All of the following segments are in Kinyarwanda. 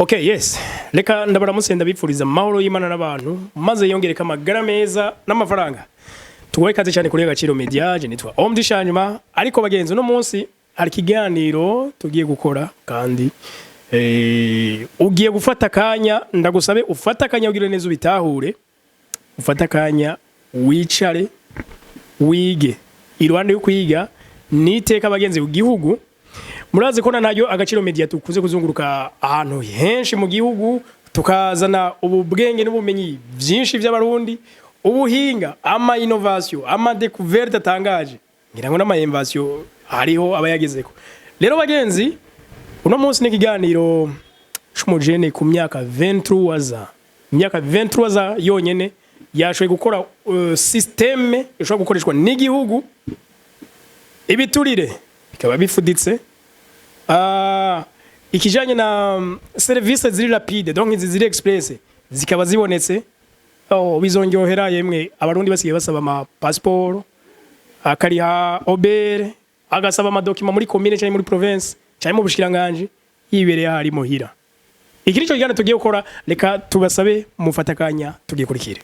Okay, yes. Reka ndabaramutse ndabipfuriza amahoro y'Imana n'abantu maze yongereka amagara meza n'amafaranga. Tugoye kaze cyane kuri Agaciro Media, je nitwa Omdishanyuma, ariko bagenzi no munsi hari kiganiro tugiye gukora kandi ugiye gufata kanya ndagusabe ufata kanya ugire neza ubitahure. Ufata kanya wicare wige. Irwande yo kwiga niteka bagenzi igihugu. Murazi ko nayo Agaciro Media tukuze kuzunguruka ahantu henshi mu gihugu tukazana ububwenge n'ubumenyi byinshi by'abarundi, ubuhinga, ama innovation, ama découverte atangaje. Ngira ngo n'ama innovation hariho abayagezeko. Rero bagenzi uno munsi n'ikiganiro c'umujene ku myaka 23 myaka 23 yonyene yashoye gukora systeme ishobora gukoreshwa n'igihugu ibiturire bikaba bifuditse. Ikijanye na service ziri rapide donc ziri express zikaba zibonetse bizonjohera yemwe abarundi basigaye basaba ama passport akariha obere agasaba ama document muri commune cyane muri province cyane mu bushikiranganje yibereye hari muhira. Iki nico gihana tugiye gukora, reka tubasabe mufatakanya tugiye kurikire.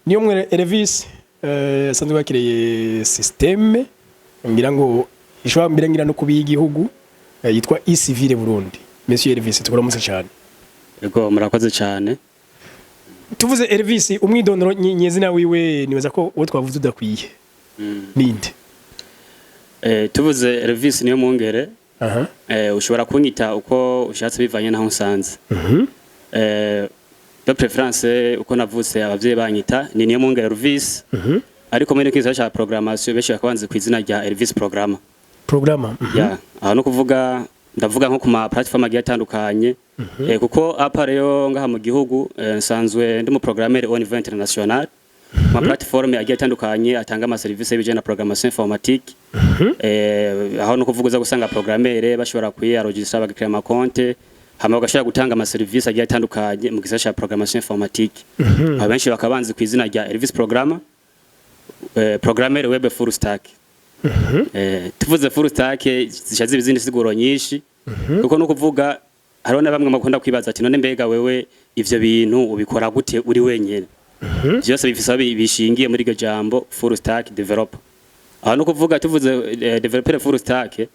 Niyo mwe Elvis sanzwe bakireye systeme ngira ngo ishobora mbirangira no kubiga igihugu yitwa e-civil Burundi. Monsieur Elvis tukuramutse cyane. Yego murakoze cyane. Tuvuze Elvis umwidondoro nyezina wiwe nibaza ko uwo twavuze udakwiye. Ninde? Tuvuze Elvis niyo mungere. Ushobora kunyita uko ushatse bivanye naho nsanze. De preference uko navutse abavyeyi banyita ni niyo mungere Elvis. Ariko muri kiza cha programmation beshi akabanze kwizina rya Elvis Programmer. Ya, aho no kuvuga ndavuga nko ku ma platform agiye atandukanye. Kuko apa rero ngaha mu gihugu nsanzwe ndi mu programmer au niveau international. Ma platform agiye atandukanye atanga ama service bijana na programmation informatique. Aho no kuvuga uza gusanga programmer bashobora kuyiregistra bagakira ama compte. Hama bagashaka gutanga ama service agiye atandukanye mu gisata cha programmation informatique. Abenshi bakabanze kwizina rya Elvis Programmer. Programmer web full stack. Tuvuze full stack zishaze bizindi siguro nyinshi. Kuko no kuvuga hariho na bamwe makunda kwibaza ati none mbega wewe ivyo bintu ubikora gute uri wenyene. Byose bifisa bishingiye muri iryo jambo full stack developer. Aho no kuvuga tuvuze developer full stack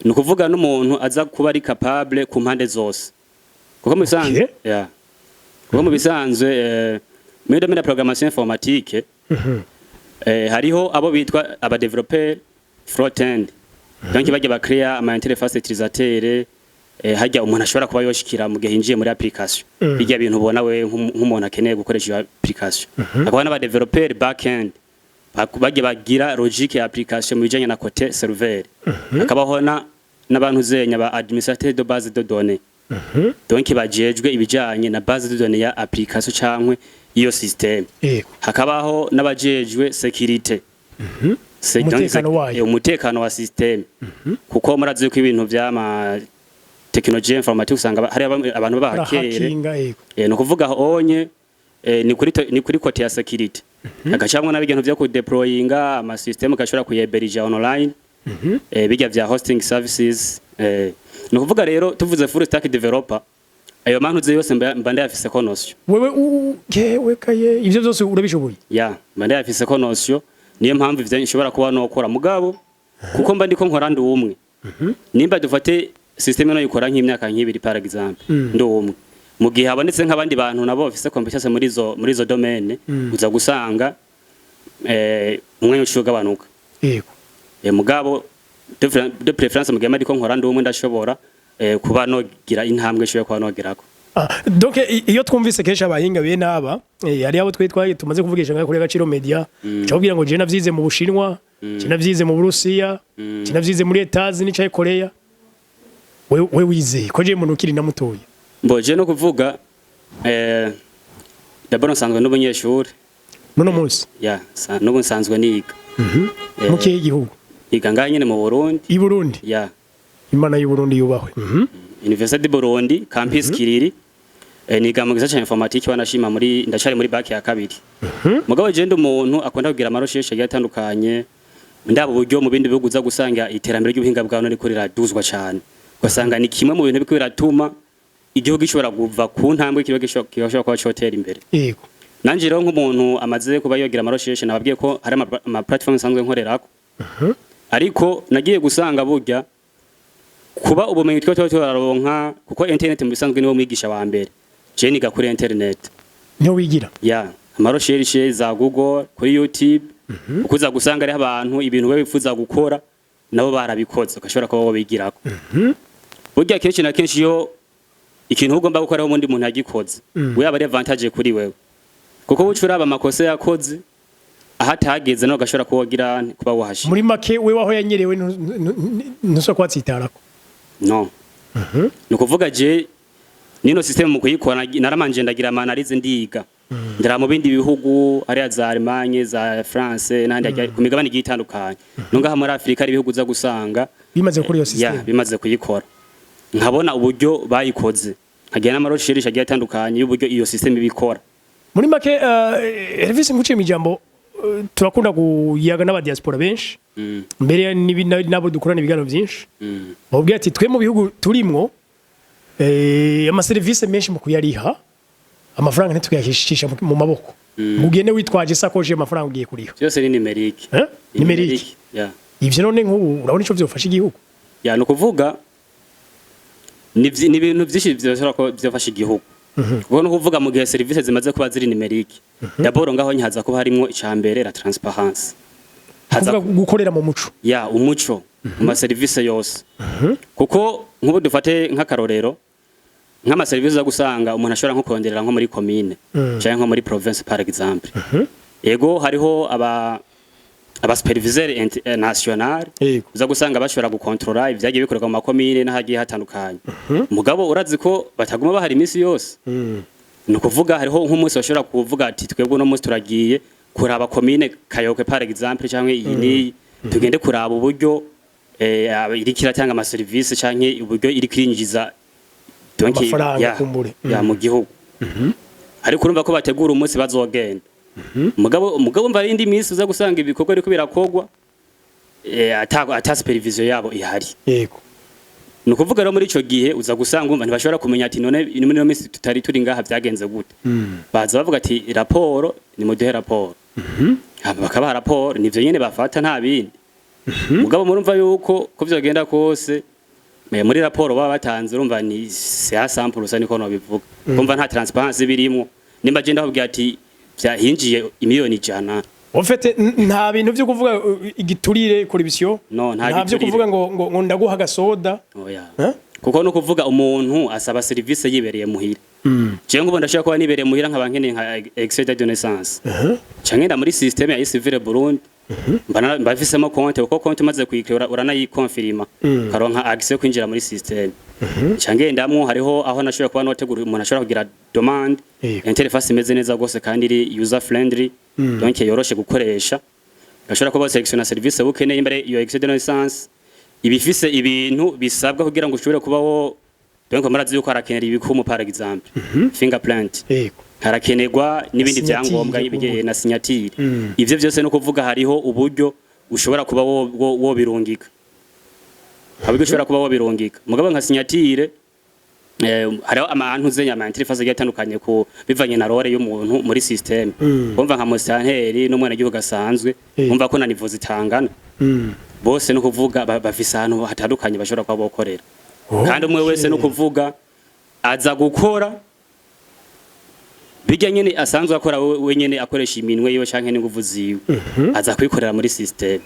no kuvuga n'umuntu aza kuba ari capable ku mpande zose. Kuko mu bisanzwe kuko mu bisanzwe muri domaine programmation informatique hariho abo bitwa aba developer front end. Donc bajya ba create ama interface utilisateur hajya umuntu ashobora kuba yoshikira mu gihe hinjiye muri application. Bijya bintu ubona we nk'umuntu akeneye gukoresha application. Akaba n'aba developer back end bajya bagira logique ya application mu bijanye na côté serveur. Akabaho n'abantu zenya ba administrateur de base de données. Donc bajejwe ibijanye na base de données ya application cankwe iyo system. Hakabaho n'abajejwe security. Umutekano wa system. Kuko murazi ko ibintu vyama technology informatique usanga hari abantu bahakere. No kuvuga onye ni kuri kote ya security. Agacamwe n'abigeno byo ku deployinga ama system kashobora kuyeberija online. Bijya vya hosting services. No kuvuga rero tuvuze full stack developer ayo mantu yose mbande yafise konosyo. Wewe kaye ivyo byose urabishoboye? Ya, mbande yafise konosyo niyo mpamvu ivyo nshobora kuba no gukora mugabo kuko mba ndiko nkora ndi umwe. Nimba dufate system no yikora nk'imyaka nk'ibiri par exemple ndi umwe. Mu gihe habonetse nk'abandi bantu nabo bafise competence muri zo domaine uza gusanga umwe ushugabanuka. Yego. Mugabo de preference mu gihe ndiko nkora ndi umwe ndashobora kuba nogira intambwe shobora kuba nogerako. Donc iyo twumvise kesha abahinga be naba yari abo twitwaye tumaze kuvugisha nka kuri Agaciro Media cyabwira ngo je navyize mu Bushinwa, je navyize mu Burusiya, je navyize muri Etazi n'icaye Korea. We wize ko je muntu ukiri na mutoya. Mboje no kuvuga d'abord nsanzwe n'ubunyeshuri. None munsi? Ya, n'ubu nsanzwe niga. Mu kihe gihugu? Iga nganye mu Burundi. I Burundi? Ya. Imana y'u Burundi yubahwe. Université de Burundi, campus Kiriri. Niga mu gisata informatique wanashima muri ndashari muri back ya kabiri. Mugabo je ndi umuntu akunda kugira amarosheshe yatandukanye ndabo buryo mu bindi bihugu uza gusanga iterambere ry'ubuhinga bwa none riko riraduzwa cyane ugasanga ni kimwe mu bintu biko biratuma igihugu gishobora kuva ku ntambwe kiba gishobora kuba cyotera imbere yego nanje rero nk'umuntu amaze kuba yogira amarosheshe nababwiye ko hari ama platform sanzwe nkorerako ariko nagiye gusanga burya kuba ubumenyi twese turaronka kuko internet mu bisanzwe niwo mwigisha wa mbere je niga kuri internet niho wigira ya amarosheshe za Google kuri YouTube ukuza gusanga ari abantu ibintu we bifuza gukora nabo barabikoze ukashobora kuba wo bigirako burya kenshi na kenshi yo ikintu ugomba gukora ho mundi muntu yagikoze we aba ari advantage kuri wewe kuko bucura aba makosa yakoze ahatageze no gashobora kuwogira kuba wahashi muri make we waho yanyerewe nuso kwatsitarako no nukuvuga je nino system mu kuyikora naramanje ndagira analyse ndiga ndara mu bindi bihugu ari za Allemagne za France nandi ku migabane gitandukanye nonga muri Afrika ari bihugu za gusanga bimaze kuri yo system bimaze kuyikora nkabona uburyo bayikoze hagiye n'amarosherisha agiye atandukanye y'uburyo iyo system ibikora muri make Elvis nguciye mu ijambo turakunda kuyaga n'aba diaspora benshi mbere nabo dukorana ibiganiro byinshi babwiye ati twe mu bihugu turimwo ama service menshi mu kuyariha amafaranga ntituyakishisha mu maboko mugende witwaje sakoje amafaranga ugiye kuriha byose ni numerique numerique ivyo none nk'ubu urabona ico vyofasha igihugu no kuvuga ni ibintu byinshi byofasha igihugu kuko no kuvuga mu gihe service zimaze kuba ziri numerique d'abord ngaho nyaza kuba harimo icambere la transparence haza gukorera mu muco umuco mu service yose kuko nk'ubu dufate nk'akarorero nk'ama service za gusanga umuntu ashobora nko konderera nko muri commune cyangwa nko muri province par exemple ego hariho aba superviseur national uza gusanga bashobora gukontrola ivyagiye bikorerwa mu makomine n'ahagiye hatandukanye mugabo urazi ko bataguma bahari imisi yose no kuvuga hariho nk'umunsi bashobora kuvuga ati twebwe no munsi turagiye kuraba commune Kayokwe par exemple cyangwa iyi ni tugende kuraba uburyo iri kiratanga ama service cyangwa uburyo iri kwinjiza ya mu gihugu ariko urumva ko bategura umunsi bazogenda mugabo mva indi minsi uza gusanga ibikorwa ariko birakogwa ata supervision yabo ihari yego nukuvuga rero muri ico gihe uza gusanga umva ntibashobora kumenya ati none ino minsi tutari turi ngaha byagenze gute baza bavuga ati raporo ni muduhe raporo bakaba raporo nivyo nyene bafata nta bindi mugabo murumva yuko ko vyogenda kose muri raporo baba batanze urumva ni c'est simple usa niko no bivuga umva nta transparency birimo nimba je ndavuga ati byahinjiye imiliyoni 100 ofete nta bintu byo kuvuga igiturire corruption no nta byo kuvuga ngo ndaguha gasoda kuko no kuvuga umuntu asaba service yibereye muhira je ngo ndashaka kuba nibereye muhira nk'abankene nka excès de naissance cyangwa muri système ya civile Burundi mbafisemo konte uko konte maze kuyikora uranayikonfirima karonka access kwinjira muri system cyangwa ndamwo hariho aho nashobora kuba notegura umuntu ashobora kugira demande interface imeze neza gose kandi iri user friendly donc yoroshe gukoresha ashobora kuba selection service bukeneye imbere iyo excès de naissance ibifise ibintu bisabwa kugira ngo ushobore kubaho donc marazi yuko harakenera ibikumu par exemple fingerprint harakenerwa n'ibindi byangombwa ibigeye na signature ivyo byose no kuvuga hariho uburyo ushobora kuba wo birungika habwo ushobora kuba wo birungika mugabo nka signature hariho amantu zenya ama interface gatandukanye ko bivanye na role y'umuntu muri system umva nka mustanteri no mwana gihugu gasanzwe umva ko na niveau zitangana bose no kuvuga bafise ahantu hatandukanye bashobora kuba bokorera kandi umwe wese no kuvuga aza gukora bijya nyene asanzwe akora wenyene akoresha iminwe yiwe canke n'inguvu ziwe aza kwikorera muri system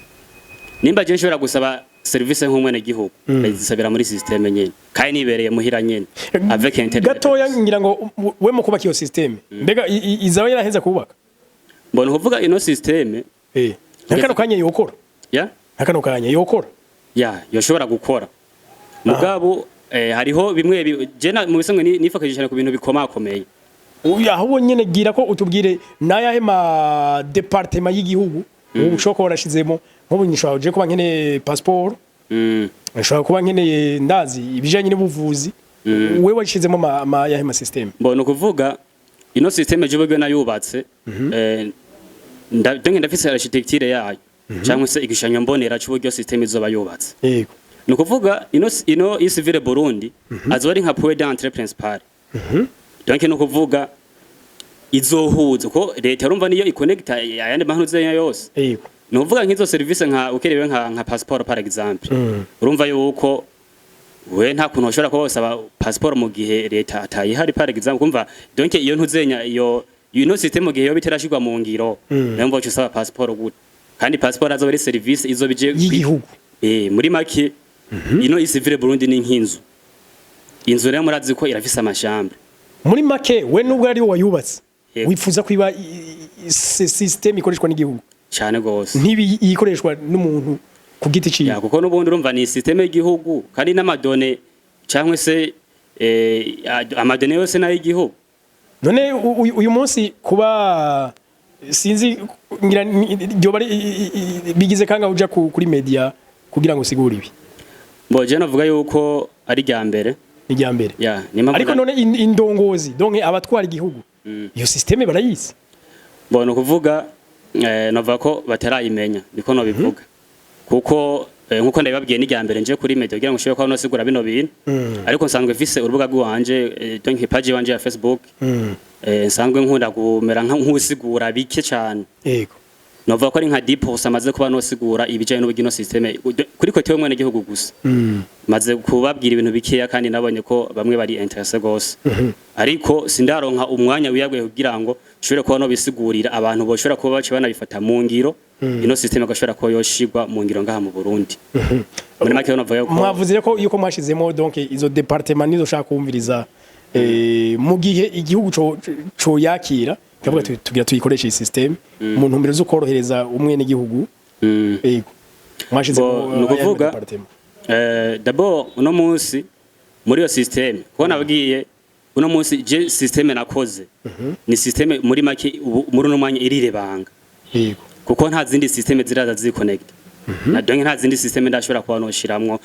nimba je nshobora gusaba service nk'umwene gihugu bazisabira muri system nyene kandi nibereye muhira nyene avec internet gatoya ngira ngo we mu kubaka iyo system mbega izawe yaraheza kubaka mbona kuvuga ino system nakano kanye yokora nakano kanye yokora yoshobora gukora mugabo hariho bimwe je mu bisanzwe nifakije cyane ku bintu bikomakomeye aho nyene gira ko utubwire nayahe ma departement y'igihugu ubushoko warashizemo nko nyishwa je kuba nkene passport nshobora kuba nkene ndazi ibijanye n'ubuvuzi we washizemo ma yahe ma system mbona kuvuga ino system je bwe nayubatse ndafise architecture yayo cyangwa se igishushanyo mbonera cy'uburyo system izoba yubatse yego ni ukuvuga ino isivile Burundi azoba ari nka point d'entrée principale donc ni ukuvuga izohuza ko leta urumva niyo iconnecta ayandi mahuze yose yego ni ukuvuga nk'izo service nka ukerewe nka passport par exemple urumva yuko we nta kuntu ushobora kuba wasaba passport mu gihe leta atayihari par exemple kumva donc iyo ntuzenya iyo system mu gihe yo bitarashirwa mu ngiro nayo mbo usaba passport gute kandi passport azoba ari service izo bije y'igihugu muri make ino isivile Burundi ni nk'inzu inzu rero murazi ko irafise amashambre muri make we nubwo ari wayubatse wifuza kwiba system ikoreshwa n'igihugu cyane gose ntibi ikoreshwa n'umuntu ku giti ciye kuko n'ubundi urumva ni system y'igihugu kandi n'amadone cyangwa se amadone yose nayo igihugu none uyu munsi kuba sinzi ngira ryo bari bigize kanga uja kuri media kugira ngo sigure ibi boje navuga yuko ari ryambere ni ryambere ya ariko none indongozi donc abatwara igihugu iyo systeme barayizi bona kuvuga navuga ko batarayimenya niko no bivuga kuko nkuko ndabibabwiye ni ryambere nje kuri media kugira ngo ushobore ko nosigura bino bintu ariko nsanzwe mfise urubuga rwanje donc page wanje ya Facebook nsanzwe nkunda kumera nk'usigura bike cyane yego novuga ko ari nka 10% amaze kuba nosigura ibijanye n'ubugino systeme kuri ko tewe mwene gihugu gusa maze kubabwira ibintu bikeya kandi nabonye ko bamwe bari interesse gose ariko sindaronka umwanya wiyaguye kugira ngo shobore kuba no bisigurira abantu boshobora kuba bace banabifata mu ngiro ino systeme gashobora ko yoshigwa mu ngiro ngaha mu Burundi muri make novuga ko mwavuze ko yuko mwashizemo donc izo departement nizo shaka kumviriza mu gihe igihugu co yakira kavuga tugira tuyikoresha iyi system mu ntumbero zo korohereza umwe n'igihugu yego mwashize no kuvuga d'abord uno munsi muri yo system ko nabwiye uno munsi je system nakoze ni system muri make muri no mwanya irirebanga yego kuko nta zindi system ziraza ziconnect na donc nta zindi system ndashobora kuba no shiramwo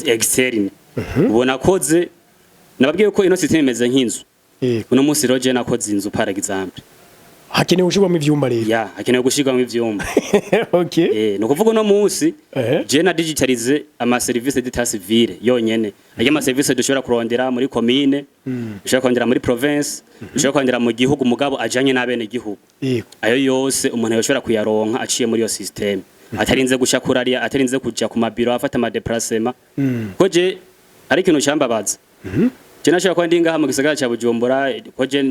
externe ubona koze nababwiye ko ino system imeze nk'inzu uno munsi roje nakoze inzu par exemple hakenewe gushirwamo ivyumba rero ya hakenewe gushirwamo ivyumba okay no kuvuga no munsi je na digitalize ama service d'état civil yonyene ayo ama service dushobora kurondera muri commune dushobora kurondera muri province dushobora kurondera mu gihugu mugabo ajanye n'abene gihugu ayo yose umuntu yoshobora kuyaronka aciye muri yo system atarinze gusha kurariya atarinze kuja ku mabiro afata ama déplacement ko je ari kintu cyambabaza je nashaka kwandi ngaha mu gisagara ca Bujumbura ko je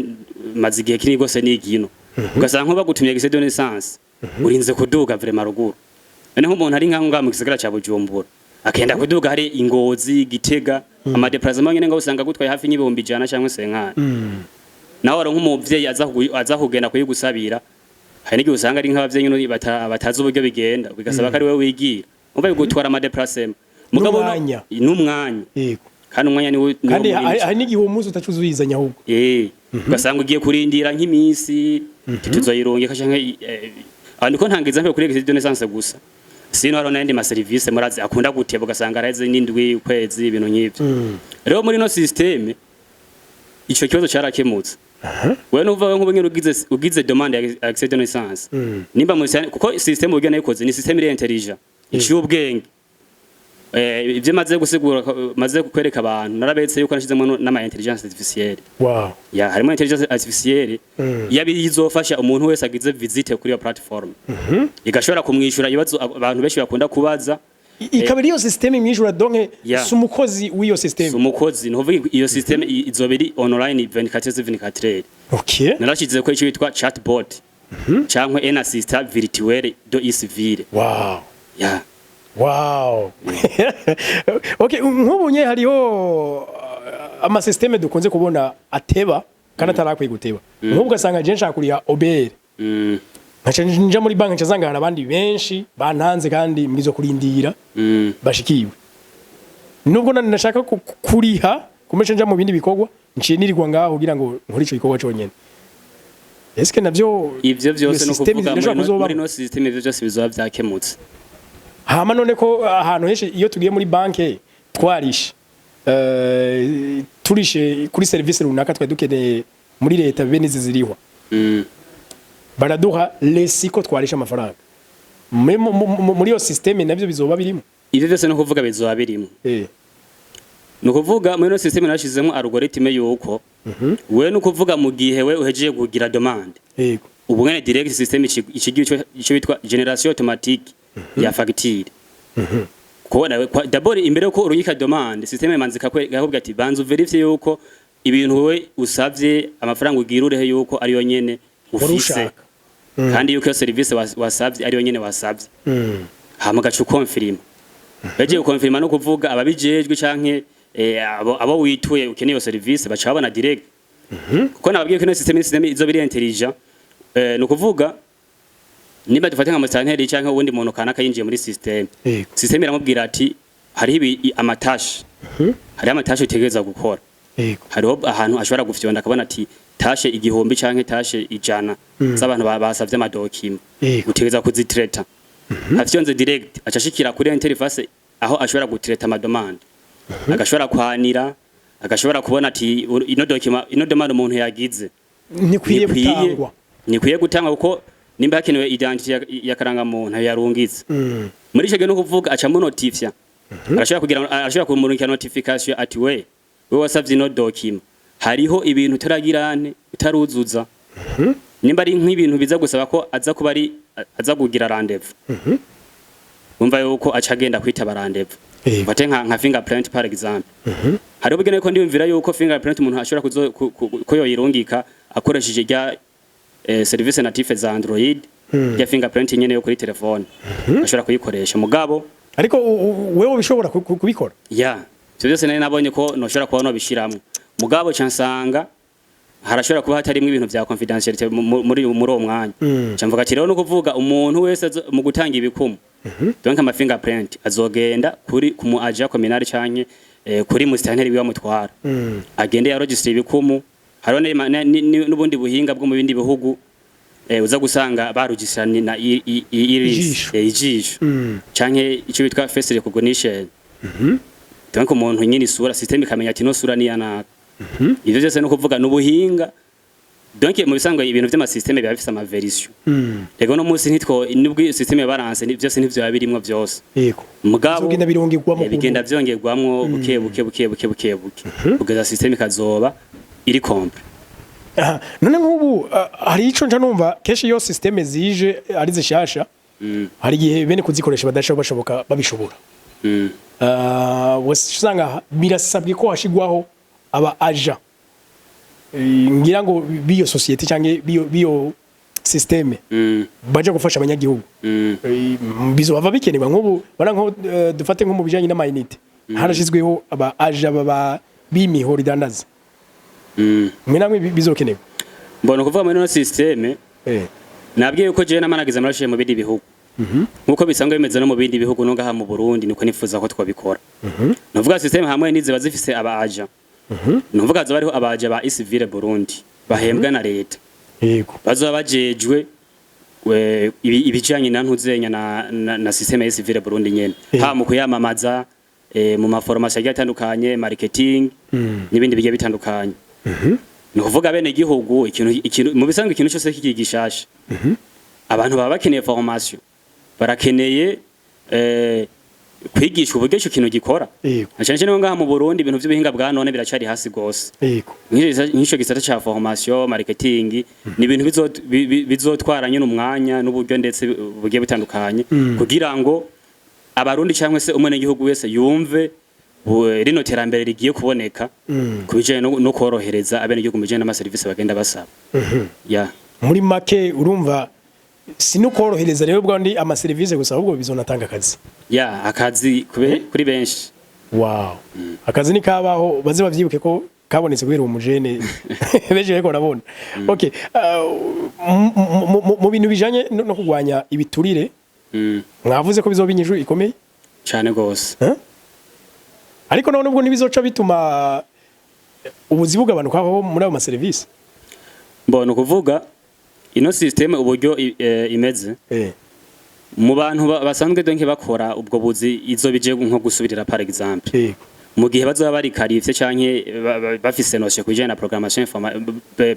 maze igihe kini gose n'igino ugasanga nko bagutumye gise de naissance urinze kuduga vraiment ruguru none nk'umuntu ari ngaha mu gisagara ca Bujumbura akenda kuduga hari Ingozi Gitega ama déplacement nyene ngo usanga gutwaye hafi y'ibihumbi 100 cyangwa 50 nawe ari nk'umuvyeyi aza kugenda kuyigusabira hari n'igihe usanga ari nk'abavyeyi nyine batazi uburyo bigenda bigasaba ko ari we wigira umva bigutwara ama déplacement mugabo n'umwanya yego kandi umwanya ni kandi hari n'igihe umunsi utacuzuyizanya ahubwo ugasanga ugiye kurindira nk'imisi tuzoyirongeka canke niko ntangiza mpe kuri exit de naissance gusa sino haro n'andi ma service murazi akunda guteba ugasanga araheze n'indwi ukwezi ibintu nk'ivyo rero muri no systeme ico kibazo carakemutse wewe nuvuga nk'ubu nyine ugize demande ya exit de naissance nimba mu kuko systeme ubugena yikoze ni systeme iri intelligent iciye ubwenge ibyo maze gusigura maze kukwereka abantu narabetse yuko nashizemo n'ama intelligence artificielle ya harimo intelligence artificielle yabi izofasha umuntu wese agize visite kuri yo platform igashobora kumwishura ibibazo abantu benshi bakunda kubaza ikabiri yo system imwishura donc sumukozi w'iyo system sumukozi no vuga iyo system izobiri online 24/24 okay narashize ko ico yitwa chatbot cyangwa un assistant virtuel do isivile ya wow okay nk'ubunye hariho ama systeme dukunze kubona ateba kandi atarakwiye guteba nk'ubwo gasanga je nshakuriya obere nja muri banki nshazangana abandi benshi bantanze kandi mwizo kurindira bashikiwe nubwo nashaka kuriha kumesha nja mu bindi bikorwa nciye nirirwa ngaho kugira ngo nkuri ico gikorwa cyonyene eske navyo ivyo byose no kuvuga muri no systeme ivyo byose bizoba byakemutse hama none ko ahantu henshi iyo tugiye muri banke twarishe turishe kuri service runaka twa dukeneye muri leta bene zizirihwa baraduha lesiko twarisha amafaranga muri yo systeme navyo bizoba birimo ivyo byose no kuvuga bizoba birimo no kuvuga muri no systeme nashizemo algoritme yuko we no kuvuga mu gihe we uhejeje kugira demande yego ubu ngene direct systeme ikigiye ico bitwa generation automatique ya facture kubona d'abord imbere ko uruyika demande systeme manzika yakubwira ati banzu verify yuko ibintu we usavye amafaranga ugira urehe yuko ariyo nyene ufise kandi yuko iyo service wasavye ariyo nyene wasavye hama gacu confirm baje confirm no kuvuga ababijejwe canke abo wituye ukeneye iyo service bacha babona direct kuko nababwiye ko systeme izo biri intelligent no kuvuga niba dufate nka mustanteri canke ubundi muntu kanaka yinjiye muri systeme systeme iramubwira ati hari amatashi hari amatashi utegereza gukora hariho ahantu ashobora gufyonda akabona ati tashe igihombi canke tashe ijana z'abantu basavye amadokima utegereza kuzitreta afyonze direct acashikira kuri interface aho ashobora gutreta amademand agashobora kwanira agashobora kubona ati ino demand umuntu yagize nikwiye gutangwa kuko nimba hakenewe identity ya karanga muntu yarungitse muri ico gihe no kuvuga aca mu notifya arashobora kumurikira notification ati we wasavye no document hariho ibintu turagirane utaruzuza nimba ari nk'ibintu biza gusaba ko aza kugira rendezvous umva yuko aca agenda kwitaba rendezvous bate nka fingerprint par exemple hariho bigene ko ndiyumvira yuko fingerprint umuntu ashobora ko yoyirungika akoresheje rya service native za Android ya fingerprint nyene yo kuri telefone ashobora kuyikoresha mugabo ariko wewe bishobora kubikora ivyo byose nari nabonye ko noshobora kubona bishiramwe mugabo cansanga harashobora kuba hatarimo ibintu vya confidentiality muri uwo mwanya camvuga ati rero no kuvuga umuntu wese mu gutanga ibikumu donc ama fingerprint azogenda kuri kumu aja communal canke kuri mustanteri wiwa mutwara agende ya register ibikumu hariho n'ubundi buhinga bwo mu bindi bihugu uza gusanga barugisirana na ijisho canke ico bitwa face recognition donc umuntu nyine isura systeme ikamenya ati no sura ni yana ivyo byose no kuvuga n'ubuhinga donc mu bisanzwe ibintu by'ama systeme biba bifise ama version rego no munsi nitwo nubwo systeme balance byose nivyo yabirimwo byose yego mugabo bigenda vyongerwamwo buke kugeza systeme kazoba iri compre none nk'ubu hari ico nca numva keshi yo systeme zije ari zishasha hari gihe bene kuzikoresha badashoboka babishobora wasanga birasabwe ko hashigwaho aba aja ngira ngo biyo societe canke biyo systeme baje gufasha abanyagihugu bizo bava bikenerwa nk'ubu baranko dufate nko mu bijanye n'amayinite harashizweho aba aja baba bimihoro idandaza namwe bizokenerwa mbona kuvuga muri no systeme nabwiye ko je namanagiza marashe mu bindi bihugu nkuko bisanzwe bimeze no mu bindi bihugu no ngaha mu Burundi niko nifuza ko twabikora novuga systeme hamwe nize bazifise aba aja novuga zo bariho abaja ba Isivile Burundi bahembwa na leta yego bazo bajejwe ibijanye na ntuzenya na systeme ya Isivile Burundi nyene ha mu kuyamamaza mu maformation agiye atandukanye marketing n'ibindi bigiye bitandukanye novuga bene gihugu ikintu mu bisanzwe ikintu cyose kigishasha abantu baba bakeneye formation barakeneye kwigisha uburyo cyo kintu gikora cyane no ngaha mu Burundi ibintu by'ubuhinga bwa none biracari hasi gose nk'icyo gisata ca formation marketing ni ibintu bizotwara nyine umwanya n'uburyo ndetse bugiye bitandukanye kugira ngo abarundi cyangwa se umwe n'igihugu wese yumve rino terambere rigiye kuboneka kubijanye no korohereza abene igihugu mu bijanye n'ama service bagenda basaba muri make urumva sino korohereza rero bwa ndi ama service gusa ahubwo bizonatanga akazi akazi kuri benshi akazi ni kabaho baze bavyibuke ko kabonetse guhera umujene beje ko nabona okay mu bintu bijanye no kugwanya ibiturire mwavuze ko bizoba inyishu ikomeye cyane gose ariko none ubwo nibizoca bituma ubuzi bugabanuka aho muri abo ma service mbona kuvuga ino systeme uburyo imeze mu bantu basanzwe donke bakora ubwo buzi izo bije nko gusubirira par exemple mu gihe bazoba bari qualifié canke bafise notion kubijanye na programmation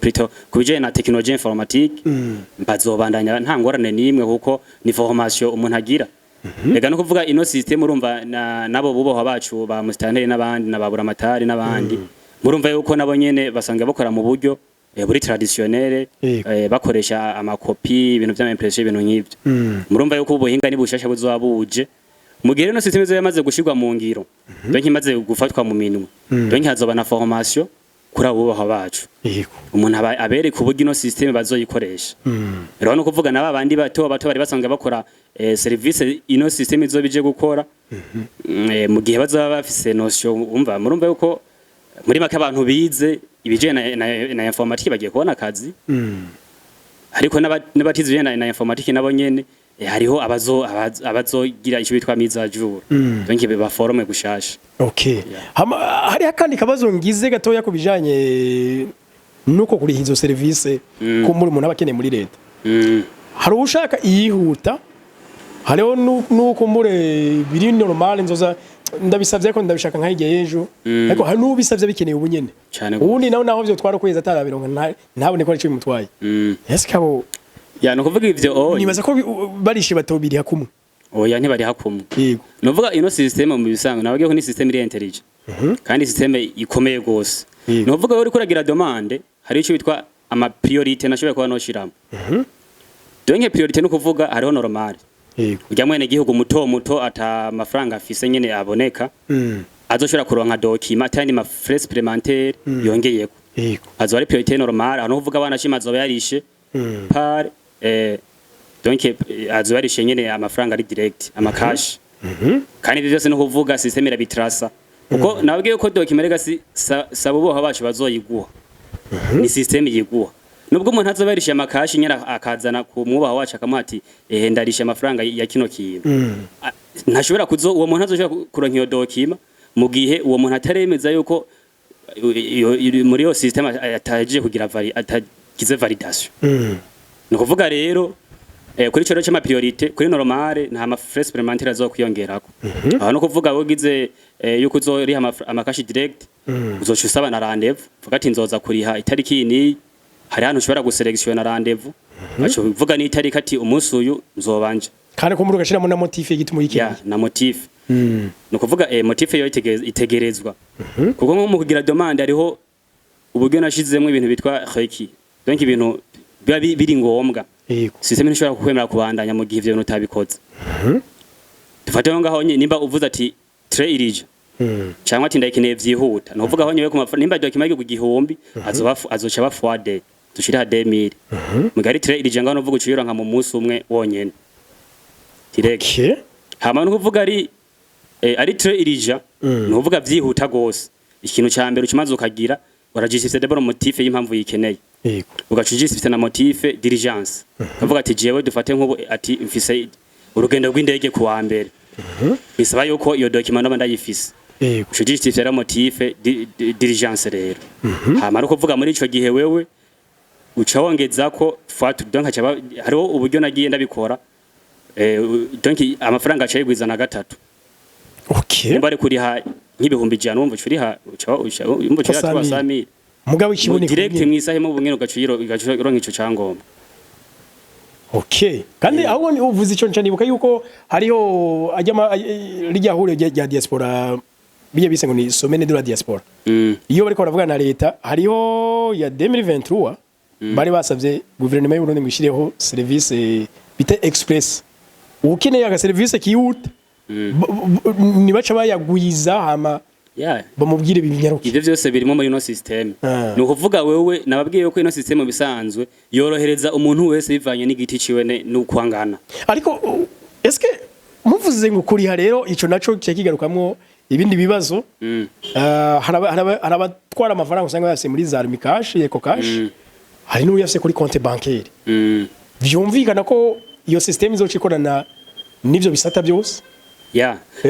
plutôt kubijanye na technologie informatique bazobandanya nta ngorane nimwe kuko ni formation umuntu agira Ega no kuvuga ino system urumva nabo buboha bacu ba mustanteri n'abandi nababura amatari n'abandi murumva yuko nabo nyene basanga bakora mu buryo buri traditionnel bakoresha amakopi ibintu bya impression ibintu nk'ibyo murumva yuko ubuhinga ni bushasha buzobuje mu gihe no system zo yamaze gushirwa mu ngiro donc imaze gufatwa mu minwe donc hazoba na formation kuri abo buboha bacu umuntu abere ku buryo ino system bazoyikoresha rero no kuvuga naba bandi bato bari basanga bakora service ino system izobije gukora mu gihe bazaba bafise notion murumva yuko muri make abantu bize ibije na informatique bagiye kubona akazi ariko n'abatize na informatique nabo nyene hariho abazogira icyo bitwa miza juru donc ba forume gushasha okay hari akandi kabazo ngize gatoya kubijanye nuko kuri hizo service ko muri umuntu abakeneye muri leta hari ushaka yihuta hariho nuko mure biri normal nzoza ndabisavye ko ndabishaka nkahigiye ejo ariko hari n'ubisavye bikeneye ubunyene ubundi naho byo twara kweza atarabironka ntabone ko ari cyo bimutwaye ese kabo ya no kuvuga ivyo nibaza ko barishe batobiri hakumwe oya ntibari hakumwe yego novuga ino system mu bisango nabagiye ko ni system iri intelligent kandi system ikomeye gose novuga uri kuragira demande hari icyo bitwa ama priorité nashoboye kuba no shiramo donc priorité no kuvuga hariho normal ujya mwene gihugu muto ata mafaranga afise nyene aboneka azoshobora kuronka document kandi ma frais supplémentaires yongeyeko azo ari priorité normale hano uvuga abana shima azoba yarishe par donc azo yarishe nyene amafaranga ari direct ama cash kandi ibyo byose no kuvuga system irabitrasa kuko nabwiye ko document gasi sabubo habacu bazoyiguha ni system yiguha nubwo umuntu azobarisha amakashi nyara akazana ku mwubaha wacu akamuhati ndarisha amafaranga ya kino kintu ntashobora kuzo uwo muntu azoshobora kuronka iyo dokima mu gihe uwo muntu ataremeza yuko muri yo system ataje kugira atagize validation no kuvuga rero kuri cyo cyama priorité kuri normale nta ma frais supplémentaires azokwiyongerako aho no kuvuga wogize yuko uzoriha amakashi direct uzocusaba na rendez-vous vuga ati nzoza kuriha itariki ni hari hano ushobora guselektiona rendez-vous bacho bivuga ni itariki ati umunsi uyu nzobanje kandi ko muri gashira mu na motif y'igituma yiki na motif no kuvuga motif yo itegerezwa kuko nko mu kugira demande ariho uburyo nashizemo ibintu bitwa reiki donc ibintu biri ngombwa system nishobora kukwemera kubandanya mu gihe ivyo bintu utabikoze dufate ngaho nimba uvuze ati tre irije cyangwa ati ndayikeneye vyihuta no kuvuga aho nyewe ku nimba document y'ku gihumbi azoca ba forward dushira 2000 mugari tre irije ngaho no vuga uciyura nka mu munsi umwe wonyene direct hama no kuvuga ari tre irije no kuvuga vyihuta gose ikintu ca mbere ukimaze ukagira urajisifite d'abord motif y'impamvu yikeneye ugacujisifite na motif diligence kavuga ati jewe dufate nkubu ati mfise urugendo rw'indege ku wa mbere bisaba yuko iyo document ndo ndayifise ujisifite na motif diligence rero hama no kuvuga muri ico gihe wewe uca wongeza ko fatu donc hariho uburyo nagiye ndabikora donc amafaranga acayigwiza na gatatu nimba ari kuriha nk'ibihumbi jana wumva uriha umva cyo twasami mugabo ikibone direct mwisahe mu bungeno gaciro ico cyangomba kandi aho ni uvuze ico ncanibuka yuko hariho ajya rijya hure rya diaspora biye bise ngo ni semaine de la diaspora iyo bariko baravuga na leta hariho ya 2023 bari basavye gouvernement y'u Burundi ngwishireho service bita express ukeneye aga service kihuta ni baca bayagwiza hama bamubwire ibinyaruki ivyo byose birimo muri no system no kuvuga wewe nababwiye yuko ino system bisanzwe yorohereza umuntu wese bivanye n'igiti ciwe n'ukwangana ariko eske muvuze ngo kuriha rero ico naco cyakigarukamwo ibindi bibazo harabatwara amafaranga usanga yase muri za cash eco cash hari n'uyu yafise kuri compte bancaire vyumvikana ko iyo system izocikorana nivyo bisata byose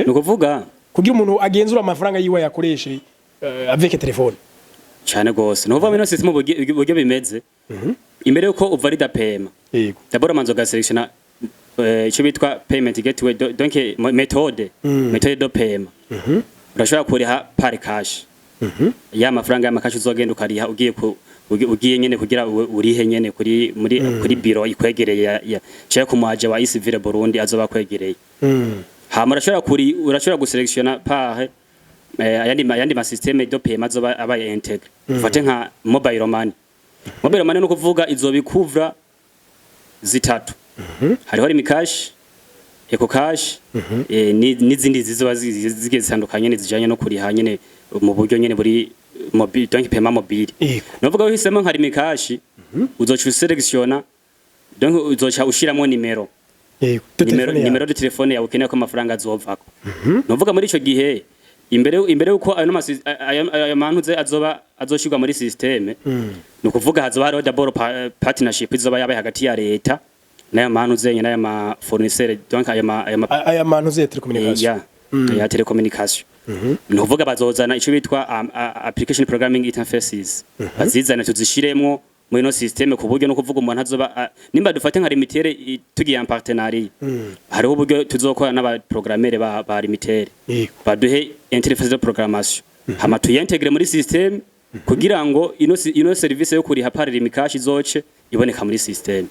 no kuvuga kugira umuntu agenzura amafaranga yiwe yakoreshe avec telefone cyane gose no kuvuga muri system buryo bimeze imbere yuko uvalida payment d'abord manzo ga selectiona icyo bitwa payment gateway donc méthode de paiement urashobora kuriha par cash ya mafaranga y'amakashi uzogenda ukariha ugiye nyene kugira urihe nyene kuri biro ikwegereye cyo kumuaje wa Isivire Burundi azoba kwegereye hama urashobora guselectiona par ayandi ma systeme de paiement azoba abaye integre fate nka mobile money no kuvuga izobikuvra zitatu hariho rimikash Eco Cash n'izindi zizoba zigiye zitandukanye zijanye no kuriha nyene mu buryo nyene buri mobile donc paiement mobile novuga uhisemo nka rimikash uzoca uselectiona donc uzoca ushiramo nimero de telefone yawe ukeneye ko amafaranga azovako novuga muri ico gihe imbere uko ayo mantuze azoshirwa muri systeme no kuvuga hazoba hariho double partnership izoba yabaye hagati ya leta n'aya mantuze nyene n'aya ma fournisseur donc aya mantuze ya telecommunication ya telecommunication no kuvuga bazozana ico bitwa application programming interfaces bazizana tuzishiremwo muri no systeme ku buryo no kuvuga umuntu azoba nimba dufate nka limitere tugiye en partenariat hariho uburyo tuzokora n'aba programmeur ba limitere baduhe interface de programmation hama tuyintegre muri systeme kugira ngo ino service yo kuriha par limikash izoce iboneka muri systeme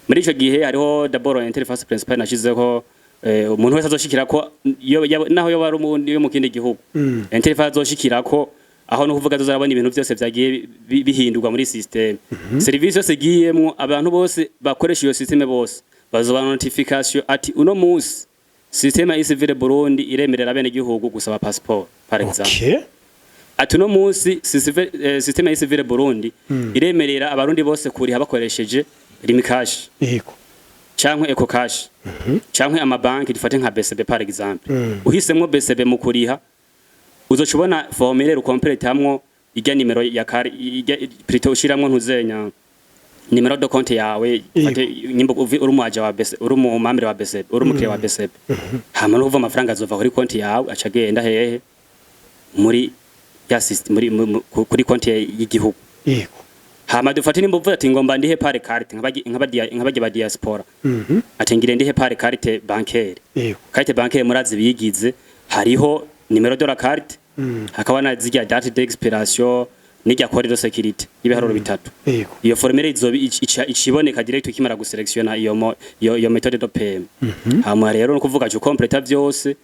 muri ico gihe hariho d'abord interface principale nashizeho umuntu wese azoshikira ko naho yo bari yo mu kindi gihugu interface azoshikira ko aho no kuvuga tuzarabona ibintu byose byagiye bihindurwa muri systeme service yose giyemo abantu bose bakoresha iyo systeme bose bazoba notification ati uno munsi systeme Isivire Burundi iremerera bene gihugu gusaba passport par exemple ati uno munsi systeme Isivire Burundi iremerera abarundi bose kuriha bakoresheje rimikash cyangwa Eco Cash cyangwa amabanki dufate nka BCB par exemple uhisemo BCB mu kuriha uzocubona formulaire complete hamwe ijya nimero ya plutôt ushiramwe ntuzenya nimero de compte yawe fate nyimbo urumwaje wa BCB urumumamire wa BCB urumukire wa BCB hama no kuva amafaranga azova kuri konti yawe acagenda hehe muri ya system kuri konti y'igihugu hama dufate nimba uvuga ati ngomba ndihe par carte nk'abagiye ba diaspora ati ngire ndihe par carte bancaire carte bancaire murazi biyigize hariho nimero de la carte hakaba na zijya date d'expiration n'ijya code de sécurité ibiharuro bitatu iyo formulaire izobi iciboneka direct ukimara guselectiona iyo méthode de paiement hama rero no kuvuga cyo complete byose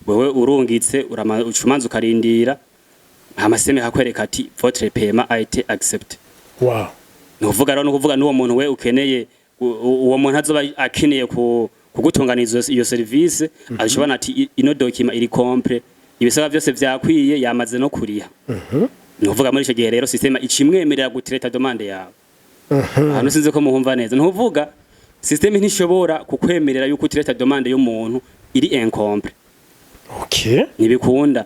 wewe urungitse ucumanza ukarindira hama seme hakwereka ati votre paiement a été accepté nuvuga rero no kuvuga n'uwo muntu we ukeneye uwo muntu azoba akeneye kugutunganiza iyo service ashobora ati ino document iri complete ibisaba byose byakwiye yamaze no kuriha nuvuga muri ico gihe rero systeme icimwemerera gutreta demande yawe hano sinze ko muhumva neza nuvuga systeme ntishobora kukwemerera yuko utreta demande y'umuntu iri incomplete nibikunda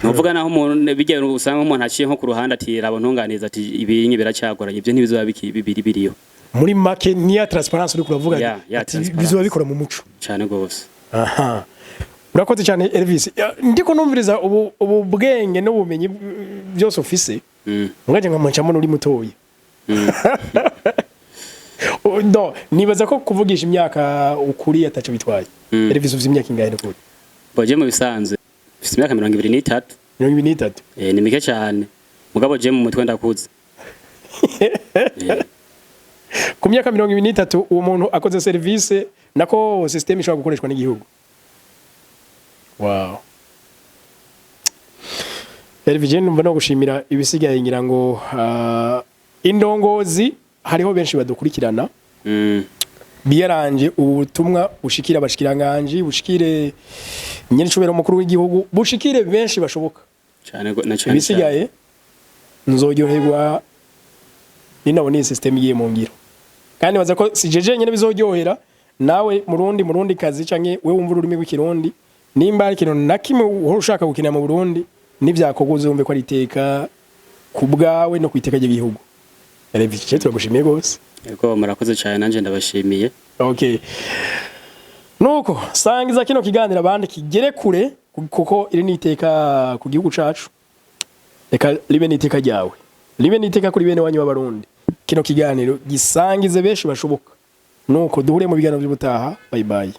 nuvuga naho umuntu bigera usanga umuntu aciye nko ku ruhande ati rabo ntunganiza ati ibinyi biracyagoranye ibyo ntibizoba biriyo muri make niya transparence uri kuravuga bizoba bikora mu muco cyane gose urakoze cyane Elvis ndiko numviriza ubu bwenge n'ubumenyi byose ufise ngaje nkamuncamo uri mutoyi nibaza ko kuvugisha imyaka ukuri ataco bitwaye Elvis ufite imyaka ingahe n'ukuri boje mu bisanzwe ufite imyaka 23 ni mike cyane mugabo je mu mutwe ndakuze ku myaka 23 uwo muntu akoze service nako system ishobora gukoreshwa n'igihugu. Wow. Elvigene numva no gushimira ibisigaye ngira ngo indongozi hariho benshi badukurikirana. Biyaranje ubutumwa bushikira abashikiranganje bushikire nyene cubero mukuru w'igihugu bushikire benshi bashoboka. Cyane naco ibisigaye nzoryoherwa ninabona system yiye mu ngiro. Kandi baza ko sijeje nyene bizoryohera nawe murundi kazi canke we wumva ururimi rw'ikirundi nimba ari kintu nakimwe ushaka gukina mu Burundi nivyakogoze umve ko ari iteka kubgawe no kwiteka ry'igihugu. Elevike turagushimiye gose. Yego murakoze cyane nanje ndabashimiye. Okay. Nuko sangiza kino kiganira abandi kigere kure kuko iri niteka ku gihugu cacu. Eka libe niteka ryawe. Libe niteka kuri bene wanyu b'abarundi. Kino kiganiro gisangize benshi bashoboka. Nuko duhure mu biganiro by'ubutaha. Bye bye.